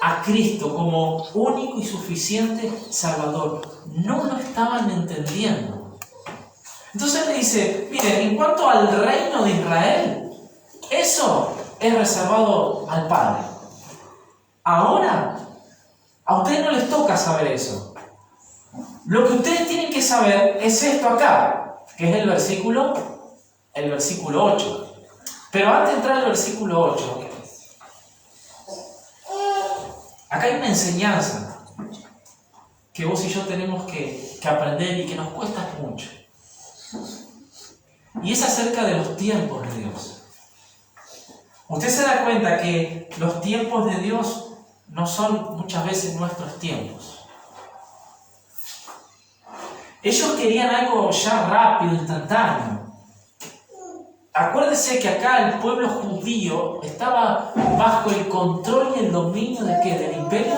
a Cristo como único y suficiente Salvador. No lo estaban entendiendo. Entonces le dice, mire, en cuanto al reino de Israel, eso es reservado al Padre. Ahora, a ustedes no les toca saber eso. Lo que ustedes tienen que saber es esto acá, que es el versículo 8. Pero antes de entrar al versículo 8, acá hay una enseñanza que vos y yo tenemos que aprender y que nos cuesta mucho. Y es acerca de los tiempos de Dios. Usted se da cuenta que los tiempos de Dios no son muchas veces nuestros tiempos. Ellos querían algo ya rápido, instantáneo. Acuérdese que acá el pueblo judío estaba bajo el control y el dominio ¿de qué? Del Imperio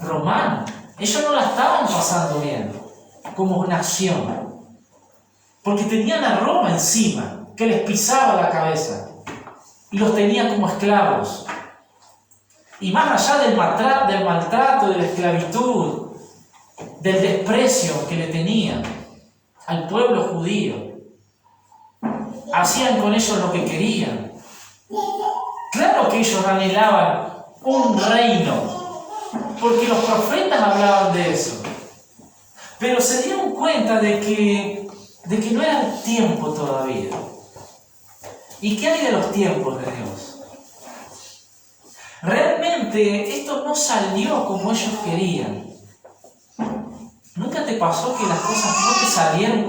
Romano. Ellos no la estaban pasando bien como nación. Porque tenían a Roma encima, que les pisaba la cabeza. Y los tenía como esclavos. Y más allá del maltrato, de la esclavitud, del desprecio que le tenían al pueblo judío, hacían con ellos lo que querían. Claro que ellos anhelaban un reino, porque los profetas hablaban de eso. Pero se dieron cuenta de que no era el tiempo todavía. ¿Y qué hay de los tiempos de Dios? Realmente esto no salió como ellos querían. ¿Nunca te pasó que las cosas no te salieron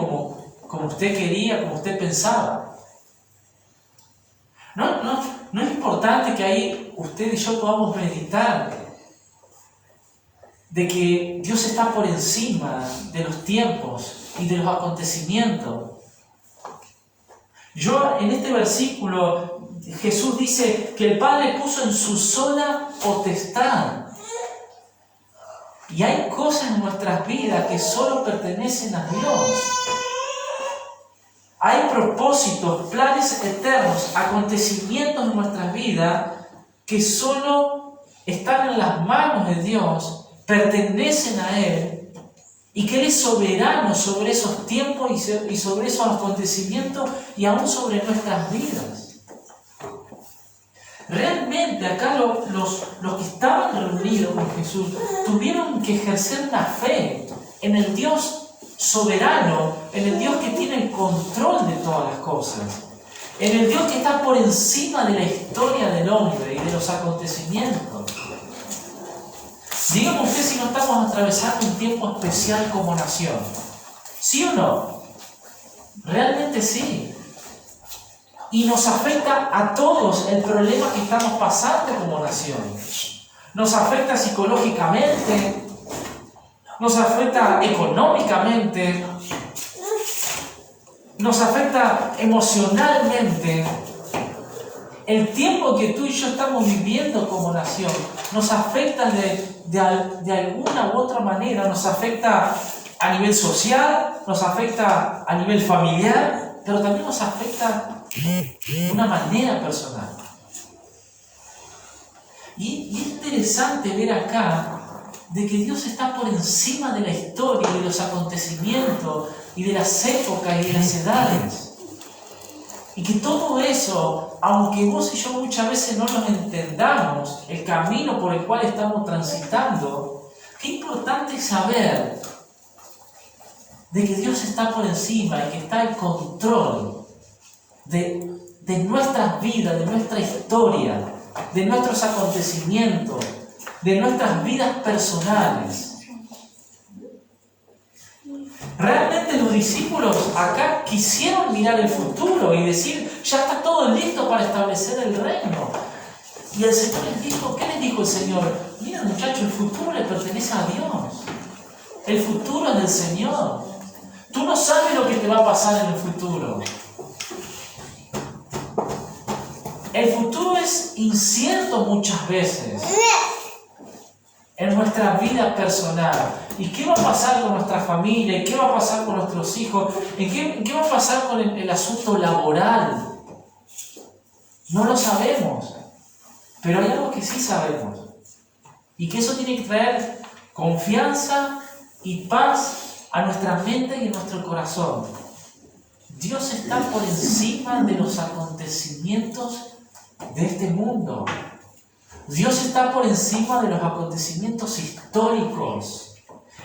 como usted quería, como usted pensaba? No es importante que ahí usted y yo podamos meditar de que Dios está por encima de los tiempos y de los acontecimientos. En este versículo, Jesús dice que el Padre puso en su sola potestad. Y hay cosas en nuestras vidas que solo pertenecen a Dios. Hay propósitos, planes eternos, acontecimientos en nuestras vidas que solo están en las manos de Dios, pertenecen a Él, y que Él es soberano sobre esos tiempos y sobre esos acontecimientos y aún sobre nuestras vidas. Realmente acá los que estaban reunidos con Jesús tuvieron que ejercer una fe en el Dios soberano, en el Dios que tiene el control de todas las cosas, en el Dios que está por encima de la historia del hombre y de los acontecimientos. Dígame usted si no estamos atravesando un tiempo especial como nación. ¿Sí o no? Realmente sí. Y nos afecta a todos el problema que estamos pasando como nación. Nos afecta psicológicamente, nos afecta económicamente, nos afecta emocionalmente. El tiempo que tú y yo estamos viviendo como nación nos afecta de alguna u otra manera, nos afecta a nivel social, nos afecta a nivel familiar, pero también nos afecta de una manera personal. Y es interesante ver acá de que Dios está por encima de la historia, de los acontecimientos y de las épocas y de las edades. Y que todo eso, aunque vos y yo muchas veces no nos entendamos el camino por el cual estamos transitando, qué importante es saber de que Dios está por encima y que está en control de nuestras vidas, de nuestra historia, de nuestros acontecimientos, de nuestras vidas personales. Realmente los discípulos acá quisieron mirar el futuro y decir, ya está todo listo para establecer el reino. Y el Señor les dijo, ¿qué les dijo el Señor? Mira muchachos, el futuro le pertenece a Dios. El futuro es del Señor. Tú no sabes lo que te va a pasar en el futuro. El futuro es incierto muchas veces en nuestra vida personal. ¿Y qué va a pasar con nuestra familia? ¿Y qué va a pasar con nuestros hijos? ¿Y qué va a pasar con el asunto laboral? No lo sabemos. Pero hay algo que sí sabemos, y que eso tiene que traer confianza y paz a nuestra mente y a nuestro corazón. Dios está por encima de los acontecimientos de este mundo. Dios está por encima de los acontecimientos históricos.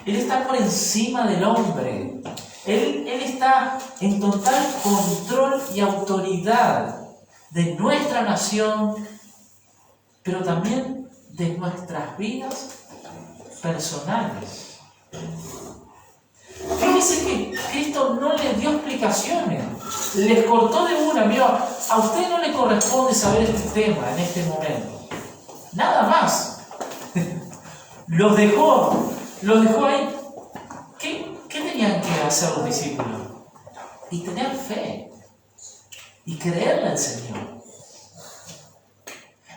Él está por encima del hombre. Él está en total control y autoridad de nuestra nación, pero también de nuestras vidas personales. Fíjense que Cristo no les dio explicaciones, les cortó de una. Mira, a usted no le corresponde saber este tema en este momento. Nada más. Los dejó ahí. ¿Qué tenían que hacer los discípulos? Y tener fe. Y creerle al Señor.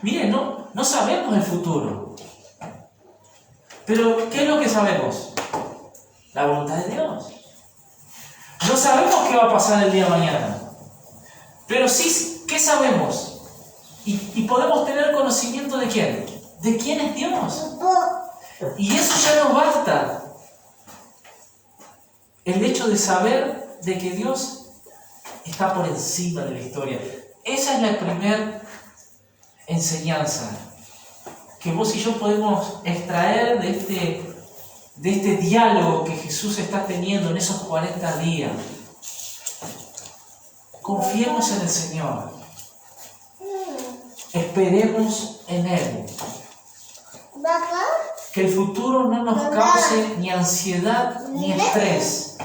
Miren, no sabemos el futuro. Pero, ¿qué es lo que sabemos? La voluntad de Dios. No sabemos qué va a pasar el día de mañana. Pero sí, ¿qué sabemos? Y podemos tener conocimiento de quién. ¿De quién es Dios? Y eso ya nos basta. El hecho de saber de que Dios está por encima de la historia. Esa es la primera enseñanza que vos y yo podemos extraer de este diálogo que Jesús está teniendo en esos 40 días. Confiemos en el Señor. Esperemos en Él. Que el futuro no nos cause ni ansiedad ni estrés,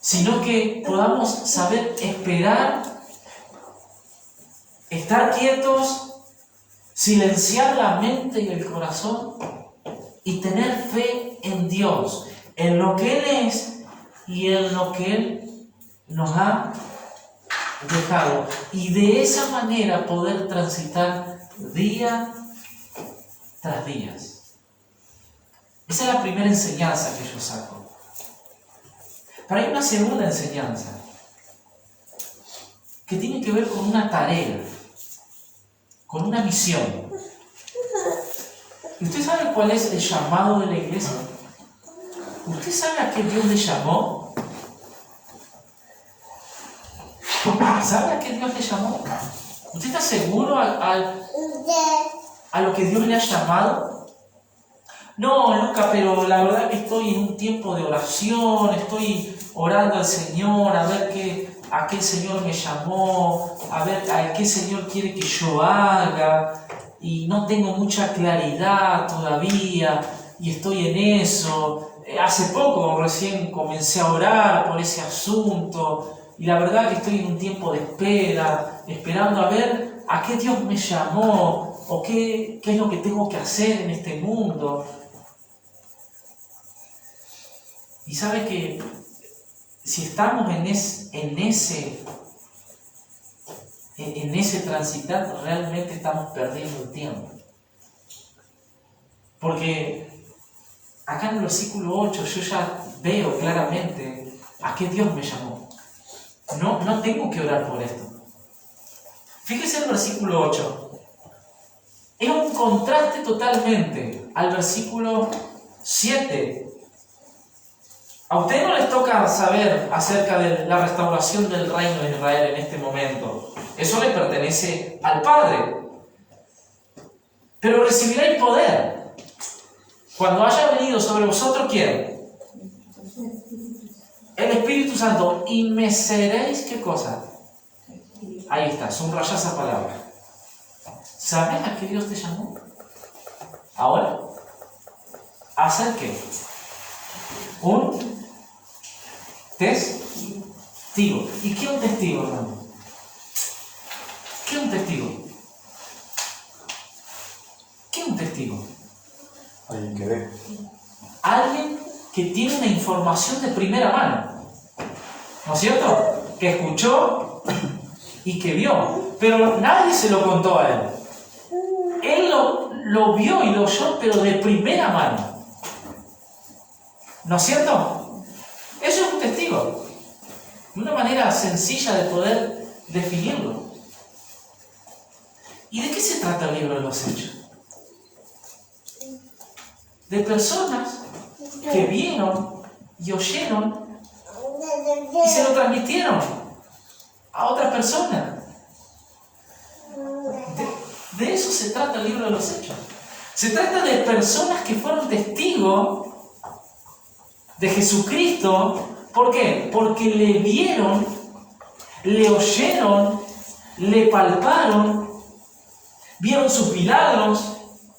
sino que podamos saber esperar, estar quietos, silenciar la mente y el corazón y tener fe en Dios, en lo que Él es y en lo que Él nos ha dejado. Y de esa manera poder transitar día tras día. Esa es la primera enseñanza que yo saco. Pero hay una segunda enseñanza que tiene que ver con una tarea, con una misión. ¿Y usted sabe cuál es el llamado de la iglesia? ¿Usted sabe a qué Dios le llamó? ¿Sabe a qué Dios le llamó? ¿Usted está seguro a lo que Dios le ha llamado? No, Luca, pero la verdad que estoy en un tiempo de oración, estoy orando al Señor, a ver a qué el Señor me llamó, a ver a qué Señor quiere que yo haga, y no tengo mucha claridad todavía, y estoy en eso. Hace poco recién comencé a orar por ese asunto, y la verdad que estoy en un tiempo de espera, esperando a ver a qué Dios me llamó, o qué es lo que tengo que hacer en este mundo. Y sabe que si estamos en ese transitar, realmente estamos perdiendo el tiempo. Porque acá en el versículo 8 yo ya veo claramente a qué Dios me llamó. No tengo que orar por esto. Fíjese el versículo 8. Es un contraste totalmente al versículo 7. A ustedes no les toca saber acerca de la restauración del reino de Israel en este momento. Eso le pertenece al Padre. Pero recibiréis poder cuando haya venido sobre vosotros, ¿quién? El Espíritu Santo. Y me seréis, ¿qué cosa? Ahí está, subraya esa palabra. ¿Sabes a qué Dios te llamó? Ahora, ¿a hacer qué? Un testigo. ¿Y qué es un testigo, hermano? ¿Qué es un testigo? ¿Qué es un testigo? Alguien que ve. Alguien que tiene una información de primera mano. ¿No es cierto? Que escuchó y que vio. Pero nadie se lo contó a él. Él lo vio y lo oyó, pero de primera mano. ¿No es cierto? Eso es un testigo. Una manera sencilla de poder definirlo. ¿Y de qué se trata el libro de los Hechos? De personas que vieron y oyeron y se lo transmitieron a otras personas. De eso se trata el libro de los Hechos. Se trata de personas que fueron testigos de Jesucristo. ¿Por qué? Porque le vieron, le oyeron, le palparon, vieron sus milagros,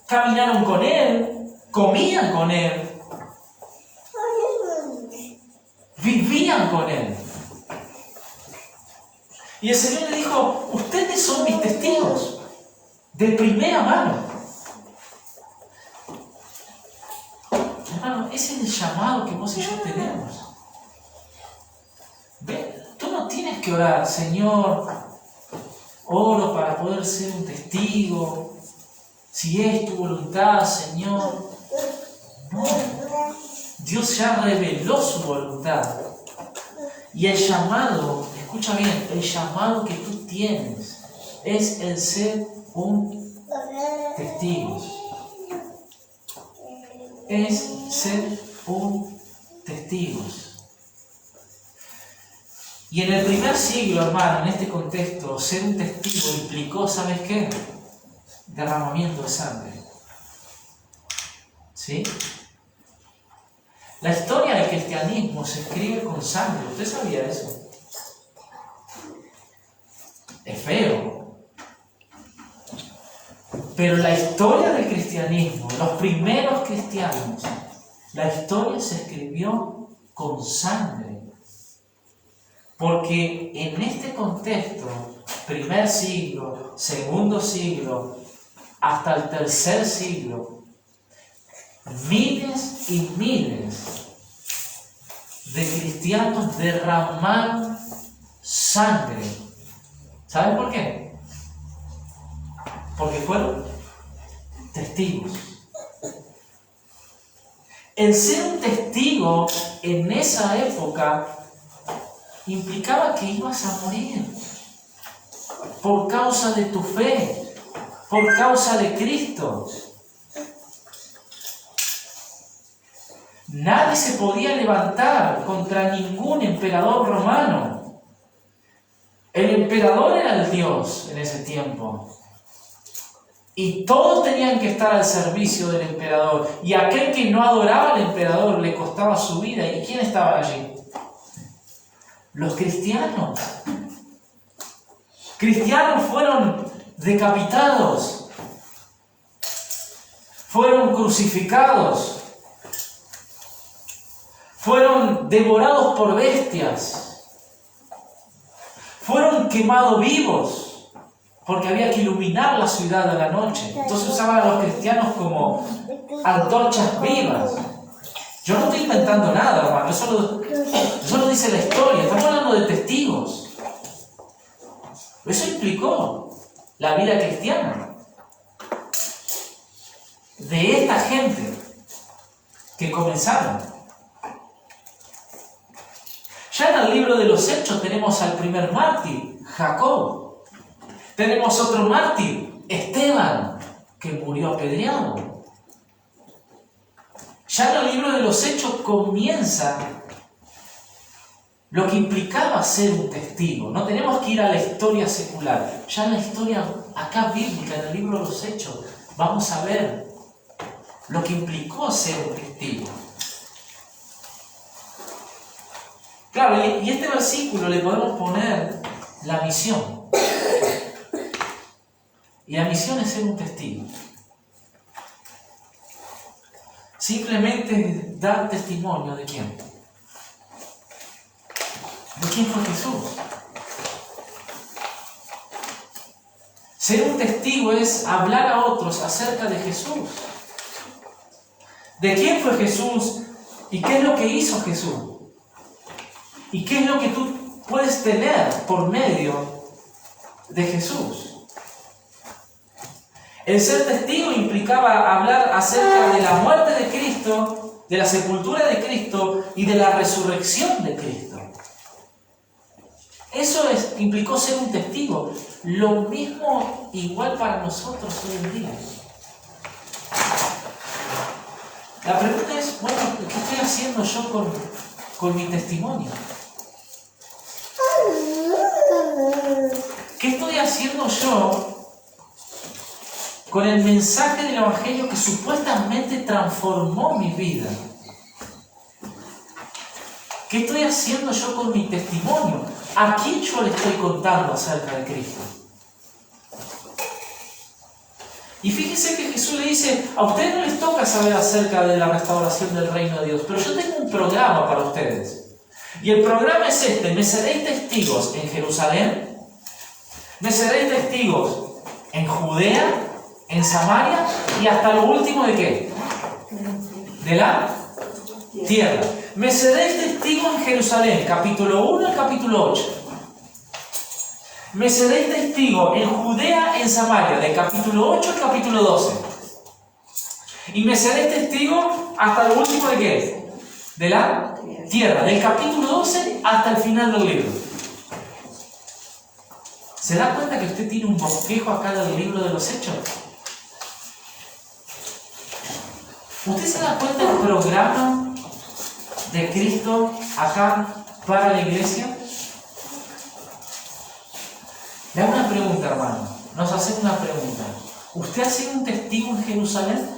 caminaron con Él, comían con Él, vivían con Él. Y el Señor le dijo, ustedes son mis testigos, de primera mano. Hermano, ese es el llamado que vos y yo tenemos. ¿Ve? Tú no tienes que orar, Señor, oro para poder ser un testigo, si es tu voluntad, Señor. No, Dios ya reveló su voluntad. Y el llamado, escucha bien, el llamado que tú tienes es el ser un testigo. Es ser un testigo. Y en el primer siglo, hermano, en este contexto, ser un testigo implicó, ¿sabes qué? Derramamiento de sangre. ¿Sí? La historia del cristianismo se escribe con sangre. ¿Usted sabía eso? Es feo. Pero la historia del cristianismo, los primeros cristianos, la historia se escribió con sangre. Porque en este contexto, primer siglo, segundo siglo, hasta el tercer siglo, miles y miles de cristianos derramaron sangre. ¿Saben por qué? Porque fueron testigos. El ser un testigo en esa época implicaba que ibas a morir por causa de tu fe, por causa de Cristo. Nadie se podía levantar contra ningún emperador romano. El emperador era el Dios en ese tiempo. Y todos tenían que estar al servicio del emperador. Y aquel que no adoraba al emperador le costaba su vida. ¿Y quién estaba allí? Los cristianos. Cristianos fueron decapitados. Fueron crucificados. Fueron devorados por bestias. Fueron quemados vivos, porque había que iluminar la ciudad a la noche. Entonces usaban a los cristianos como antorchas vivas. Yo no estoy inventando nada, hermano. Eso lo dice la historia. Estamos hablando de testigos. Eso implicó la vida cristiana de esta gente que comenzaron. Ya en el libro de los Hechos tenemos al primer mártir, Jacob. Tenemos otro mártir, Esteban, que murió apedreado. Ya en el libro de los Hechos comienza lo que implicaba ser un testigo. No tenemos que ir a la historia secular. Ya en la historia acá bíblica, en el libro de los Hechos, vamos a ver lo que implicó ser un testigo. Claro, y este versículo le podemos poner la misión. Y la misión es ser un testigo. Simplemente dar testimonio de quién. ¿De quién fue Jesús? Ser un testigo es hablar a otros acerca de Jesús. ¿De quién fue Jesús? ¿Y qué es lo que hizo Jesús? ¿Y qué es lo que tú puedes tener por medio de Jesús? El ser testigo implicaba hablar acerca de la muerte de Cristo, de la sepultura de Cristo y de la resurrección de Cristo. Eso implicó ser un testigo. Lo mismo igual para nosotros hoy en día. La pregunta es, bueno, ¿qué estoy haciendo yo con mi testimonio? ¿Qué estoy haciendo yo con el mensaje del Evangelio que supuestamente transformó mi vida? ¿Qué estoy haciendo yo con mi testimonio? ¿A quién yo le estoy contando acerca de Cristo? Y fíjense que Jesús le dice, a ustedes no les toca saber acerca de la restauración del reino de Dios, pero yo tengo un programa para ustedes. Y el programa es este: me seréis testigos en Jerusalén, me seréis testigos en Judea, en Samaria y hasta lo último ¿de qué? De la tierra. Me seréis testigos en Jerusalén, capítulo 1 y capítulo 8. Me seréis testigos en Judea, en Samaria, del capítulo 8 al capítulo 12. Y me seréis testigos hasta lo último ¿de qué? De la tierra, del capítulo 12 hasta el final del libro. ¿Se da cuenta que usted tiene un bosquejo acá del libro de los Hechos? ¿Usted se da cuenta del programa de Cristo acá para la iglesia? Le hago una pregunta, hermano. Nos hacemos una pregunta. ¿Usted ha sido un testigo en Jerusalén?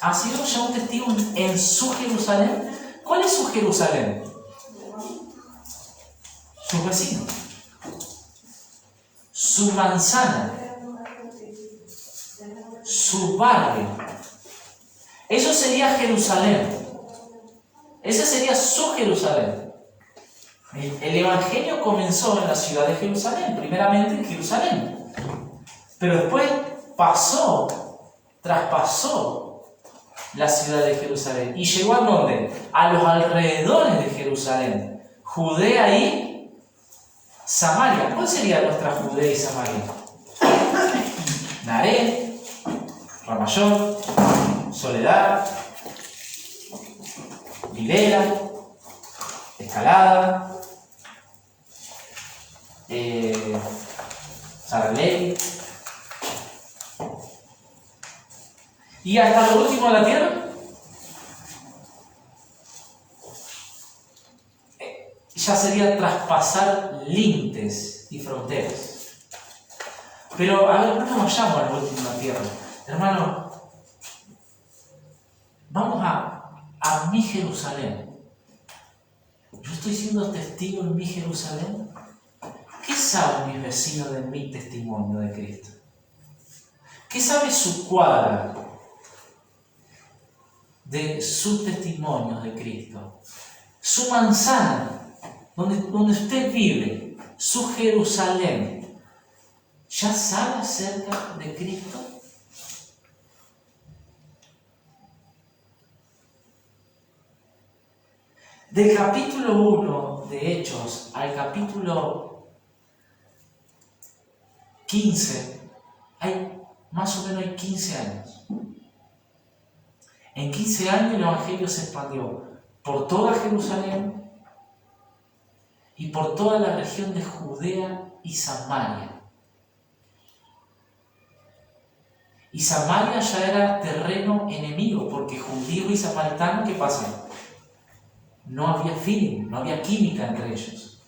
¿Ha sido ya un testigo en su Jerusalén? ¿Cuál es su Jerusalén? Sus vecinos. Su manzana. Su barrio. Eso sería Jerusalén. Ese sería su Jerusalén. El Evangelio comenzó en la ciudad de Jerusalén, primeramente en Jerusalén. Pero después traspasó la ciudad de Jerusalén. ¿Y llegó a dónde? A los alrededores de Jerusalén. Judea y Samaria. ¿Cuál sería nuestra Judea y Samaria? Naret, Ramayón, Soledad, Videla, Escalada, Saraley, y hasta lo último de la tierra. Ya sería traspasar límites y fronteras. Pero a ver, no nos vayamos al último de la tierra. Hermano, vamos a mi Jerusalén. ¿Yo estoy siendo testigo en mi Jerusalén? ¿Qué saben mis vecinos de mi testimonio de Cristo? ¿Qué sabe su cuadra de sus testimonios de Cristo? Su manzana, donde usted vive, su Jerusalén, ¿ya sabe acerca de Cristo? Del capítulo 1 de Hechos al capítulo 15, más o menos hay 15 años. En 15 años el Evangelio se expandió por toda Jerusalén y por toda la región de Judea y Samaria. Y Samaria ya era terreno enemigo, porque judíos y samaritanos, ¿qué pasa? No había feeling, no había química entre ellos.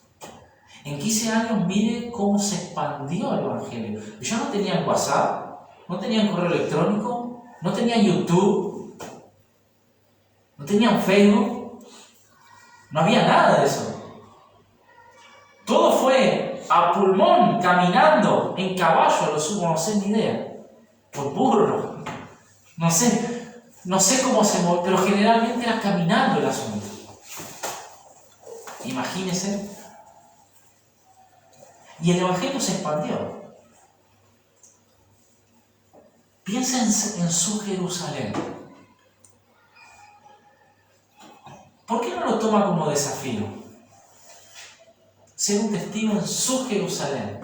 En 15 años, mire cómo se expandió el Evangelio. Ellos no tenían WhatsApp, no tenían correo electrónico, no tenían YouTube, no tenían Facebook, no había nada de eso. Todo fue a pulmón, caminando, en caballo, a lo sumo, no sé ni idea, por burro, no sé cómo se movió, pero generalmente era caminando el asunto. Imagínense. Y el Evangelio se expandió. Piensen en su Jerusalén. ¿Por qué no lo toma como desafío? Ser un testigo en su Jerusalén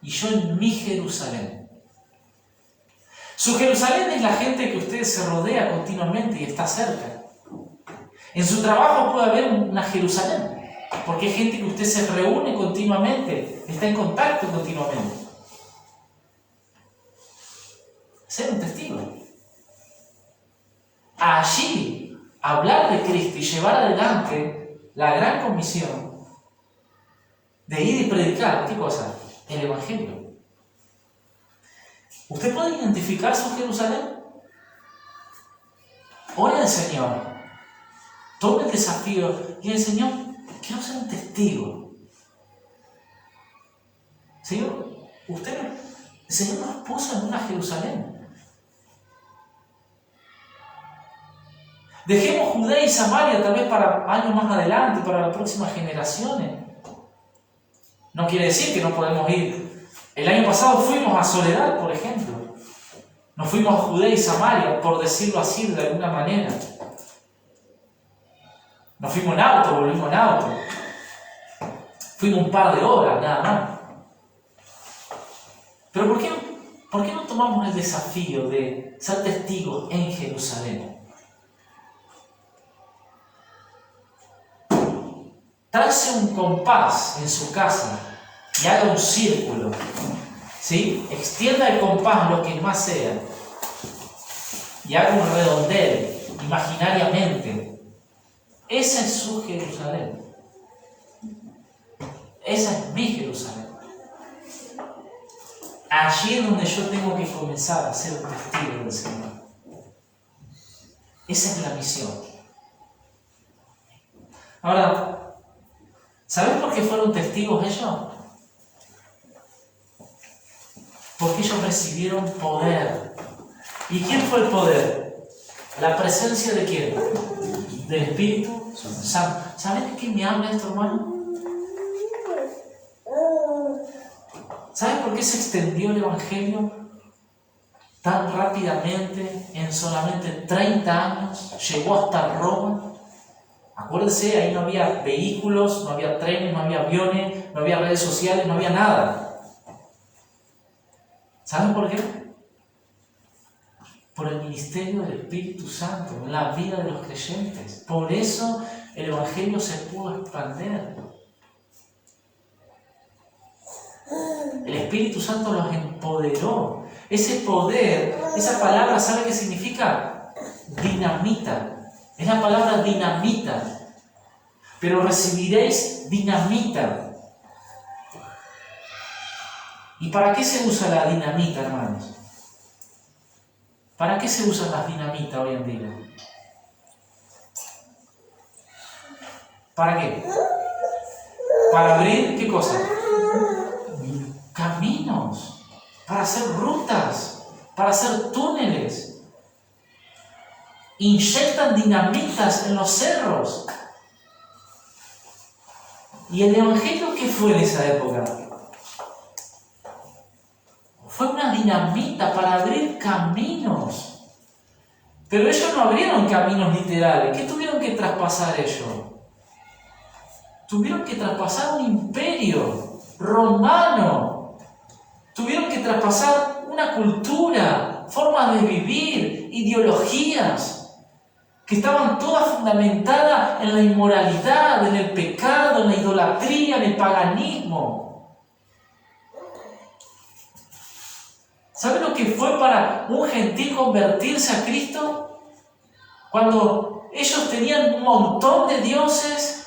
y yo en mi Jerusalén. Su Jerusalén es la gente que usted se rodea continuamente y está cerca. En su trabajo puede haber una Jerusalén. Porque hay gente que usted se reúne continuamente, está en contacto continuamente. Ser un testigo. Allí, hablar de Cristo y llevar adelante la gran comisión de ir y predicar, ¿qué cosa? El Evangelio. ¿Usted puede identificar su Jerusalén? Ore al Señor. Tome el desafío y el Señor, quiero ser un testigo. Señor, el Señor nos puso en una Jerusalén. Dejemos Judea y Samaria tal vez para años más adelante, para las próximas generaciones. No quiere decir que no podemos ir. El año pasado fuimos a Soledad, por ejemplo. Nos fuimos a Judea y Samaria, por decirlo así de alguna manera. Nos fuimos en auto, volvimos en auto. Fuimos un par de horas, nada más. Pero ¿por qué no tomamos el desafío de ser testigos en Jerusalén? Trace un compás en su casa y haga un círculo. ¿Sí? Extienda el compás lo que más sea y haga un redondel imaginariamente. Esa es su Jerusalén. Esa es mi Jerusalén. Allí es donde yo tengo que comenzar a ser un testigo del Señor. Esa es la misión. Ahora, ¿saben por qué fueron testigos ellos? Porque ellos recibieron poder. ¿Y quién fue el poder? ¿La presencia de quién? Del Espíritu Santo. ¿Saben de qué me habla esto, hermano? ¿Saben por qué se extendió el Evangelio tan rápidamente? En solamente 30 años llegó hasta Roma. Acuérdense, ahí no había vehículos, no había trenes, no había aviones, no había redes sociales, no había nada. ¿Saben por qué? Por el ministerio del Espíritu Santo en la vida de los creyentes. Por eso el Evangelio se pudo expandir. El Espíritu Santo los empoderó. Ese poder, esa palabra, ¿sabe qué significa? Dinamita. Es la palabra dinamita. Pero recibiréis dinamita. ¿Y para qué se usa la dinamita, hermanos? ¿Para qué se usan las dinamitas hoy en día? ¿Para qué? ¿Para abrir qué cosa? Caminos. Para hacer rutas. Para hacer túneles. Inyectan dinamitas en los cerros. ¿Y el Evangelio qué fue en esa época? Fue una dinamita para abrir caminos. Pero ellos no abrieron caminos literales. ¿Qué tuvieron que traspasar ellos? Tuvieron que traspasar un imperio romano. Tuvieron que traspasar una cultura, formas de vivir, ideologías que estaban todas fundamentadas en la inmoralidad, en el pecado, en la idolatría, en el paganismo. ¿Saben lo que fue para un gentil convertirse a Cristo? Cuando ellos tenían un montón de dioses,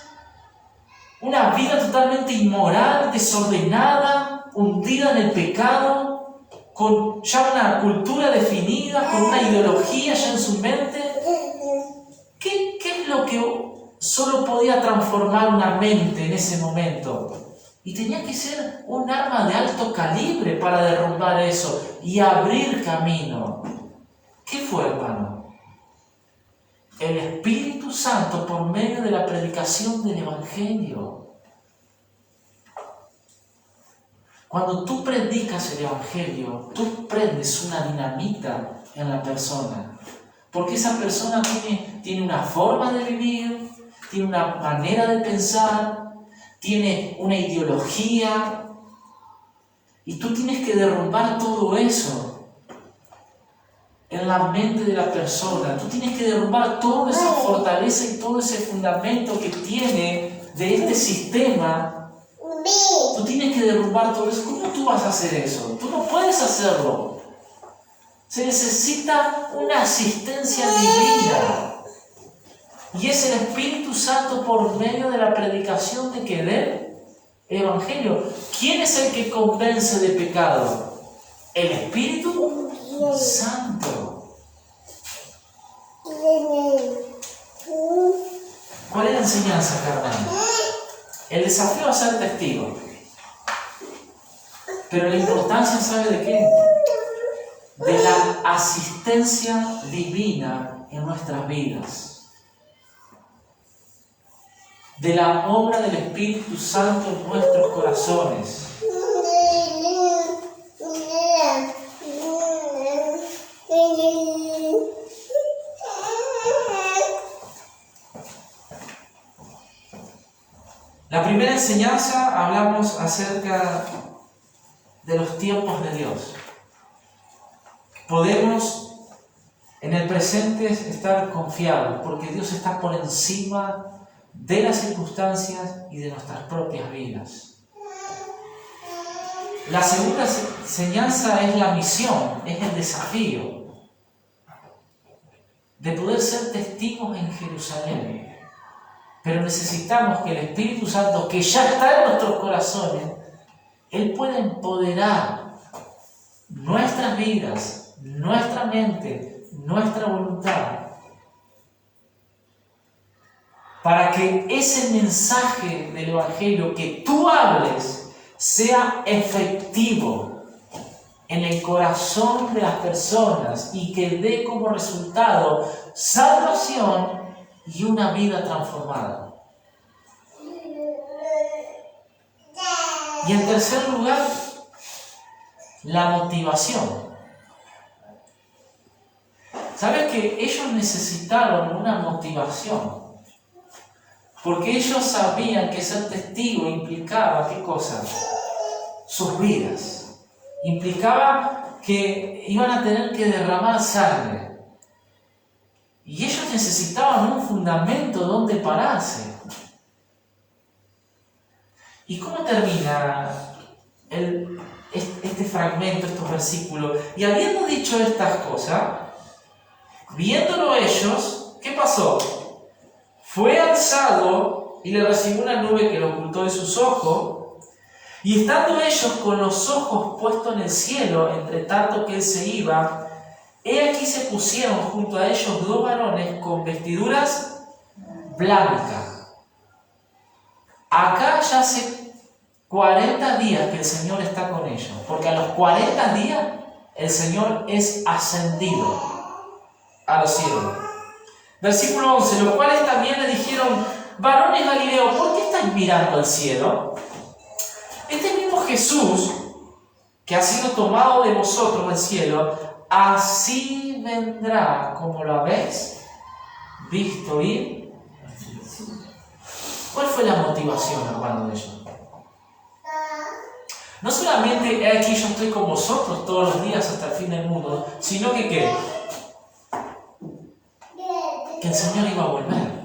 una vida totalmente inmoral, desordenada, hundida en el pecado, con ya una cultura definida, con una ideología ya en su mente. ¿Qué es lo que solo podía transformar una mente en ese momento? Y tenía que ser un arma de alto calibre para derrumbar eso y abrir camino. ¿Qué fue, hermano? El Espíritu Santo por medio de la predicación del Evangelio. Cuando tú predicas el Evangelio, tú prendes una dinamita en la persona. Porque esa persona tiene una forma de vivir, tiene una manera de pensar, tiene una ideología. Y tú tienes que derrumbar todo eso en la mente de la persona. Tú tienes que derrumbar toda esa fortaleza y todo ese fundamento que tiene de este sistema, tú tienes que derrumbar todo eso. ¿Cómo tú vas a hacer eso? Tú no puedes hacerlo. Se necesita una asistencia divina. Y es el Espíritu Santo por medio de la predicación de qué? Del Evangelio. ¿Quién es el que convence de pecado? El Espíritu Santo. ¿Cuál es la enseñanza, carnal? El desafío a ser testigo. Pero la importancia, ¿sabe de qué? De la asistencia divina en nuestras vidas. De la obra del Espíritu Santo en nuestros corazones. La primera enseñanza hablamos acerca de los tiempos de Dios. Podemos en el presente estar confiados porque Dios está por encima de las circunstancias y de nuestras propias vidas. La segunda enseñanza es la misión, es el desafío de poder ser testigos en Jerusalén. Pero necesitamos que el Espíritu Santo, que ya está en nuestros corazones, Él pueda empoderar nuestras vidas, nuestra mente, nuestra voluntad, para que ese mensaje del Evangelio que tú hables sea efectivo en el corazón de las personas y que dé como resultado salvación y una vida transformada. Y en tercer lugar, la motivación. ¿Sabes que ellos necesitaron una motivación? Porque ellos sabían que ser testigo implicaba, ¿qué cosa? Sus vidas. Implicaba que iban a tener que derramar sangre. Y ellos necesitaban un fundamento donde pararse. ¿Y cómo termina este fragmento, estos versículos? Y habiendo dicho estas cosas, viéndolo ellos, ¿qué pasó? Fue alzado y le recibió una nube que lo ocultó de sus ojos, y estando ellos con los ojos puestos en el cielo, entre tanto que él se iba, he aquí se pusieron junto a ellos dos varones con vestiduras blancas. Acá ya hace 40 días que el Señor está con ellos, porque a los 40 días el Señor es ascendido a los cielos. Versículo 11, los cuales también le dijeron: varones Galileos, ¿por qué estáis mirando al cielo? Este mismo Jesús, que ha sido tomado de vosotros del cielo, así vendrá como lo habéis visto ir. ¿Cuál fue la motivación, hermano, de ellos? No solamente he aquí yo estoy con vosotros todos los días hasta el fin del mundo, sino que ¿qué? Que el Señor iba a volver.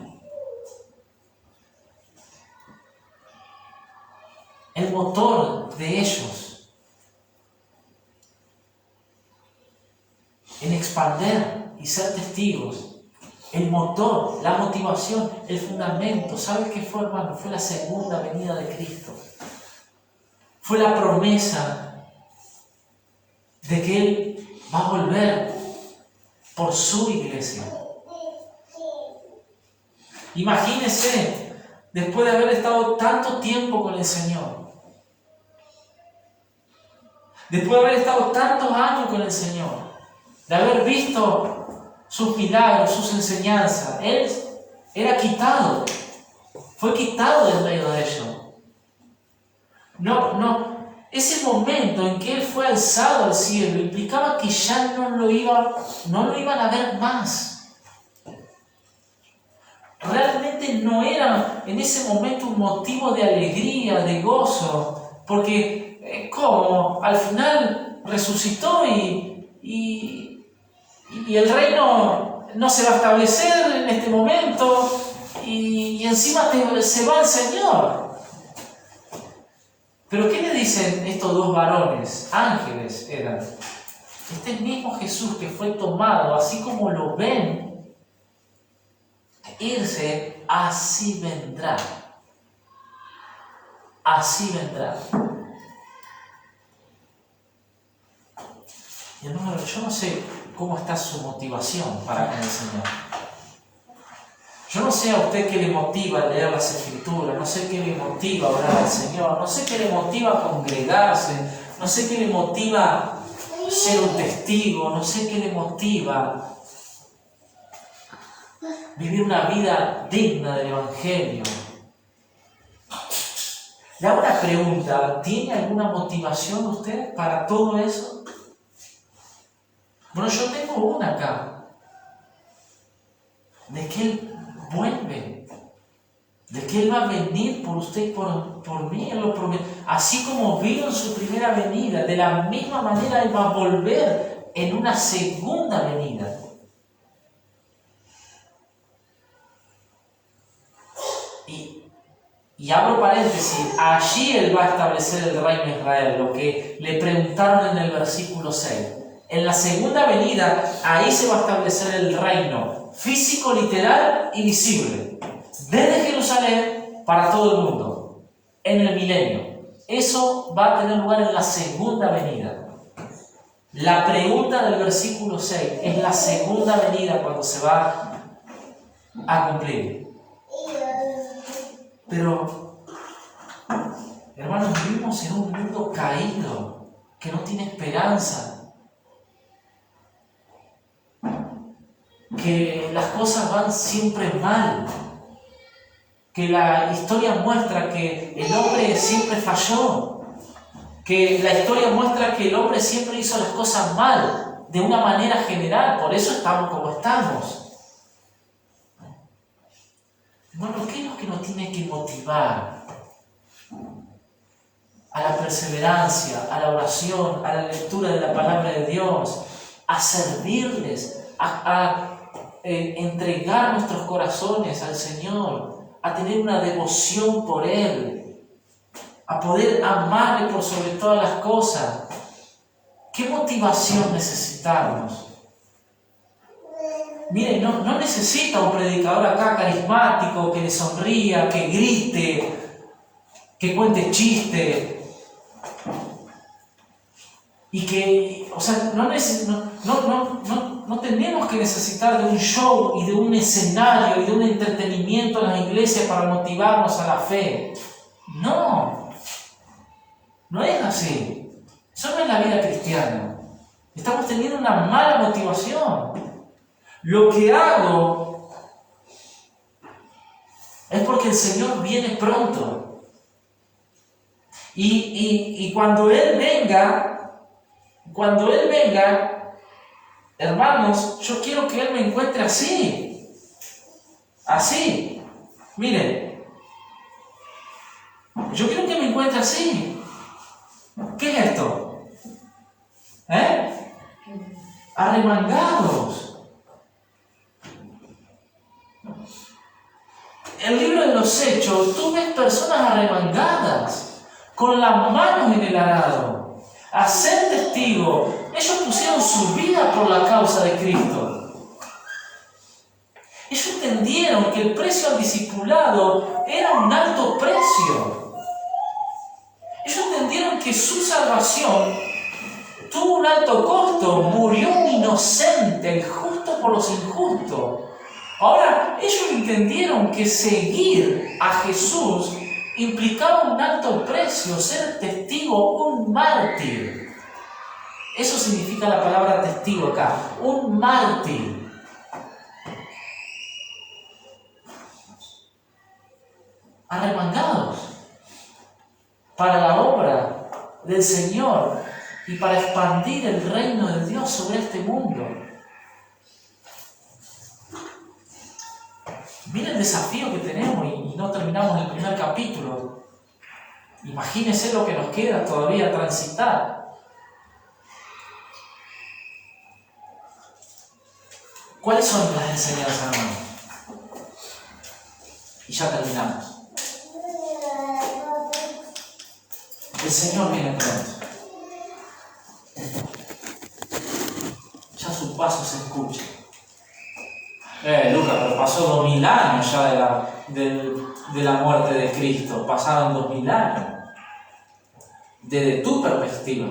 El motor de ellos en expander y ser testigos, el motor, la motivación, el fundamento, ¿sabes qué fue, hermano? Fue la segunda venida de Cristo. Fue la promesa de que Él va a volver por su iglesia. Imagínese, después de haber estado tanto tiempo con el Señor, después de haber estado tantos años con el Señor, de haber visto sus milagros, sus enseñanzas, Él era quitado, fue quitado del medio de ellos. Ese momento en que Él fue alzado al cielo implicaba que ya no lo iban a ver más. Realmente no era en ese momento un motivo de alegría, de gozo, porque ¿cómo? Al final resucitó y el reino no se va a establecer en este momento. y encima se va el Señor. Pero ¿qué le dicen estos dos varones? Ángeles eran. Este mismo Jesús que fue tomado, así como lo ven irse, así vendrá. Así vendrá. Y hermano, yo no sé cómo está su motivación para con el Señor. Yo no sé a usted qué le motiva a leer las Escrituras, no sé qué le motiva a orar al Señor, no sé qué le motiva a congregarse, no sé qué le motiva a ser un testigo, no sé qué le motiva vivir una vida digna del Evangelio. Le hago una pregunta, ¿tiene alguna motivación usted para todo eso? Bueno, yo tengo una acá, de que Él vuelve, de que Él va a venir por usted y por mí, Él lo promete. Así como vino en su primera venida, de la misma manera Él va a volver en una segunda venida. Y abro paréntesis, allí Él va a establecer el reino de Israel, lo que le preguntaron en el versículo 6. En la segunda venida, ahí se va a establecer el reino físico, literal y visible, desde Jerusalén para todo el mundo, en el milenio. Eso va a tener lugar en la segunda venida. La pregunta del versículo 6 es la segunda venida cuando se va a cumplir. Pero, hermanos, vivimos en un mundo caído, que no tiene esperanza, que las cosas van siempre mal, que la historia muestra que el hombre siempre falló, que la historia muestra que el hombre siempre hizo las cosas mal, de una manera general, por eso estamos como estamos. Bueno, ¿qué es lo que nos tiene que motivar a la perseverancia, a la oración, a la lectura de la palabra de Dios, a servirles, a entregar nuestros corazones al Señor, a tener una devoción por Él, a poder amarle por sobre todas las cosas? ¿Qué motivación necesitamos? Miren, no necesita un predicador acá carismático que le sonría, que grite, que cuente chiste y que, o sea, no tenemos que necesitar de un show y de un escenario y de un entretenimiento en las iglesias para motivarnos a la fe. No es así. Eso no es la vida cristiana. Estamos teniendo una mala motivación. Lo que hago es porque el Señor viene pronto. Y cuando Él venga, hermanos, yo quiero que Él me encuentre así. Así. Miren, yo quiero que me encuentre así. ¿Qué es esto? Arremangados. El libro de los Hechos, tú ves personas arremangadas, con las manos en el arado, a ser testigo. Ellos pusieron su vida por la causa de Cristo. Ellos entendieron que el precio al discipulado era un alto precio. Ellos entendieron que su salvación tuvo un alto costo. Murió un inocente, el justo por los injustos. Ahora, ellos entendieron que seguir a Jesús implicaba un alto precio, ser testigo, un mártir. Eso significa la palabra testigo acá, un mártir. Arremangados para la obra del Señor y para expandir el reino de Dios sobre este mundo. Mira el desafío que tenemos y no terminamos el primer capítulo. Imagínense lo que nos queda todavía a transitar. ¿Cuáles son las enseñanzas, hermanos? Y ya terminamos. El Señor viene pronto. Ya su paso se escucha. Lucas, pero pasó 2000 años ya de la muerte de Cristo. Pasaron 2000 años. Desde tu perspectiva,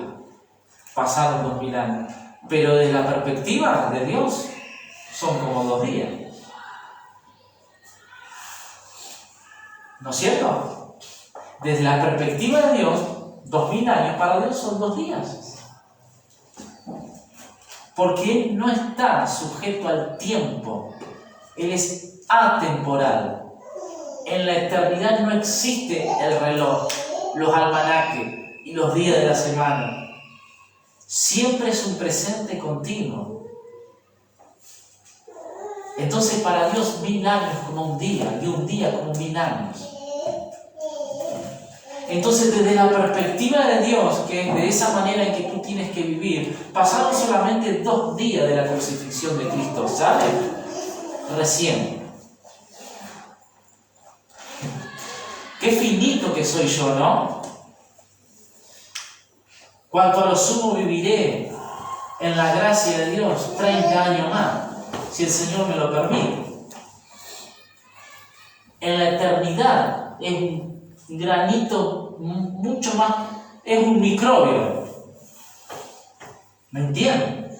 pasaron 2000 años. Pero desde la perspectiva de Dios, son como 2 días. ¿No es cierto? Desde la perspectiva de Dios, 2000 años para Dios son 2 días. Porque Él no está sujeto al tiempo. Él es atemporal. En la eternidad no existe el reloj, los almanaques y los días de la semana. Siempre es un presente continuo. Entonces para Dios 1000 años como un día, y un día como 1000 años. Entonces desde la perspectiva de Dios, que es de esa manera en que tú tienes que vivir, pasaron solamente 2 días de la crucifixión de Cristo, ¿sabes? Recién. Qué finito que soy yo, ¿no? Cuanto a lo sumo viviré en la gracia de Dios 30 años más, si el Señor me lo permite. En la eternidad es un granito mucho más, es un microbio. ¿Me entienden?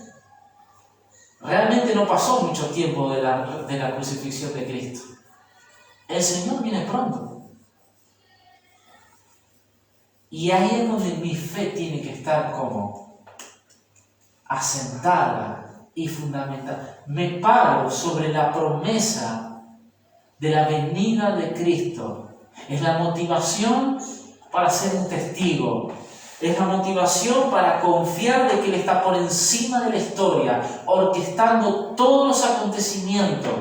Realmente no pasó mucho tiempo de la crucifixión de Cristo. El Señor viene pronto. Y ahí es donde mi fe tiene que estar como asentada y fundamentada. Me paro sobre la promesa de la venida de Cristo. Es la motivación para ser un testigo. Es la motivación para confiar de que Él está por encima de la historia, orquestando todos los acontecimientos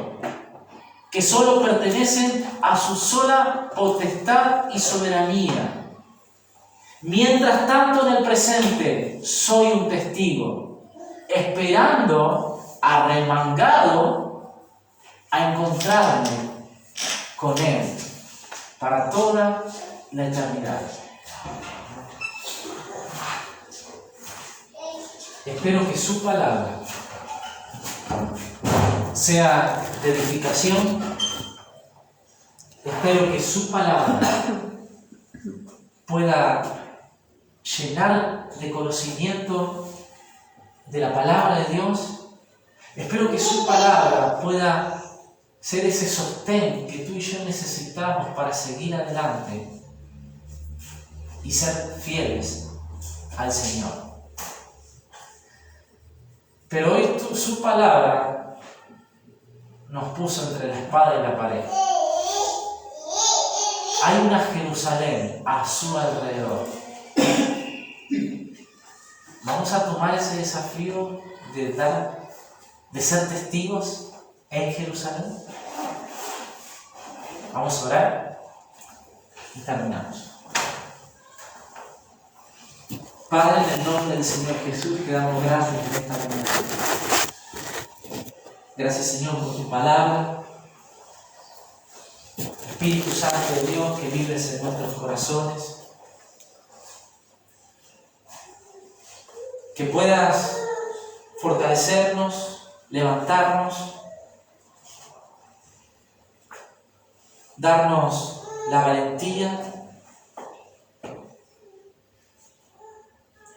que solo pertenecen a su sola potestad y soberanía. Mientras tanto, en el presente, soy un testigo, esperando, arremangado, a encontrarme con Él para toda la eternidad. Espero que su palabra sea de edificación. Espero que su palabra pueda llenar de conocimiento de la palabra de Dios. Espero que su palabra pueda ser ese sostén que tú y yo necesitamos para seguir adelante y ser fieles al Señor. Pero hoy su palabra nos puso entre la espada y la pared. Hay una Jerusalén a su alrededor. Vamos a tomar ese desafío de ser testigos en Jerusalén. Vamos a orar y terminamos. Padre, en el nombre del Señor Jesús, te damos gracias en esta mañana. Gracias, Señor, por tu palabra. Espíritu Santo de Dios, que vives en nuestros corazones. Que puedas fortalecernos, levantarnos, darnos la valentía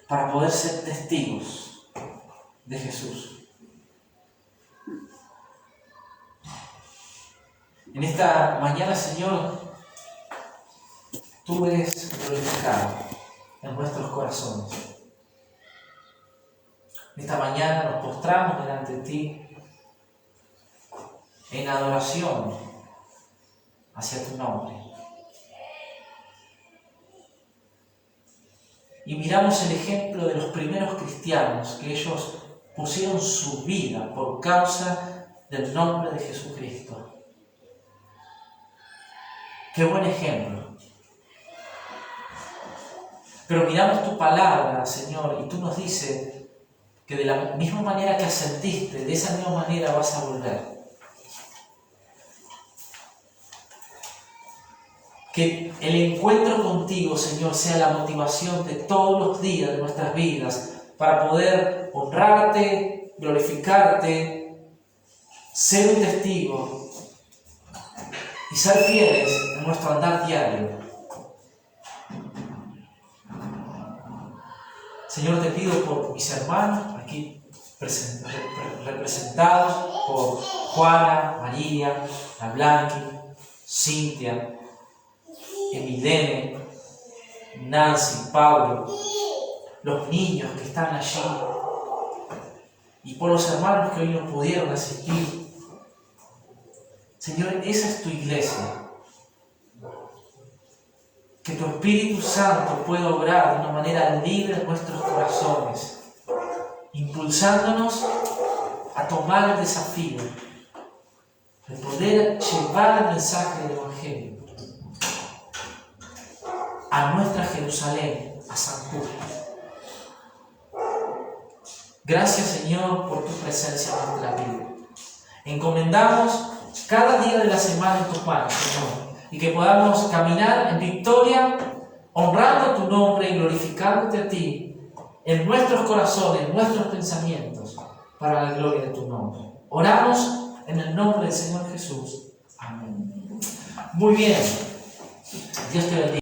para poder ser testigos de Jesús. En esta mañana, Señor, tú eres glorificado en nuestros corazones. Esta mañana nos postramos delante de ti en adoración hacia tu nombre. Y miramos el ejemplo de los primeros cristianos, que ellos pusieron su vida por causa del nombre de Jesucristo. ¡Qué buen ejemplo! Pero miramos tu palabra, Señor, y tú nos dices que de la misma manera que ascendiste, de esa misma manera vas a volver. Que el encuentro contigo, Señor, sea la motivación de todos los días de nuestras vidas para poder honrarte, glorificarte, ser un testigo y ser fieles en nuestro andar diario. Señor, te pido por mis hermanos aquí representados, por Juana, María, la Blanqui, Cintia, Emilene, Nancy, Pablo, los niños que están allí, y por los hermanos que hoy no pudieron asistir. Señor, esa es tu iglesia. Que tu Espíritu Santo pueda obrar de una manera libre en nuestros corazones, impulsándonos a tomar el desafío de poder llevar el mensaje del Evangelio a nuestra Jerusalén, a San Justo. Gracias, Señor, por tu presencia en nuestra vida. Encomendamos cada día de la semana en tus manos, Señor, y que podamos caminar en victoria, honrando tu nombre y glorificándote a ti en nuestros corazones, en nuestros pensamientos, para la gloria de tu nombre. Oramos en el nombre del Señor Jesús. Amén. Muy bien. Dios te bendiga.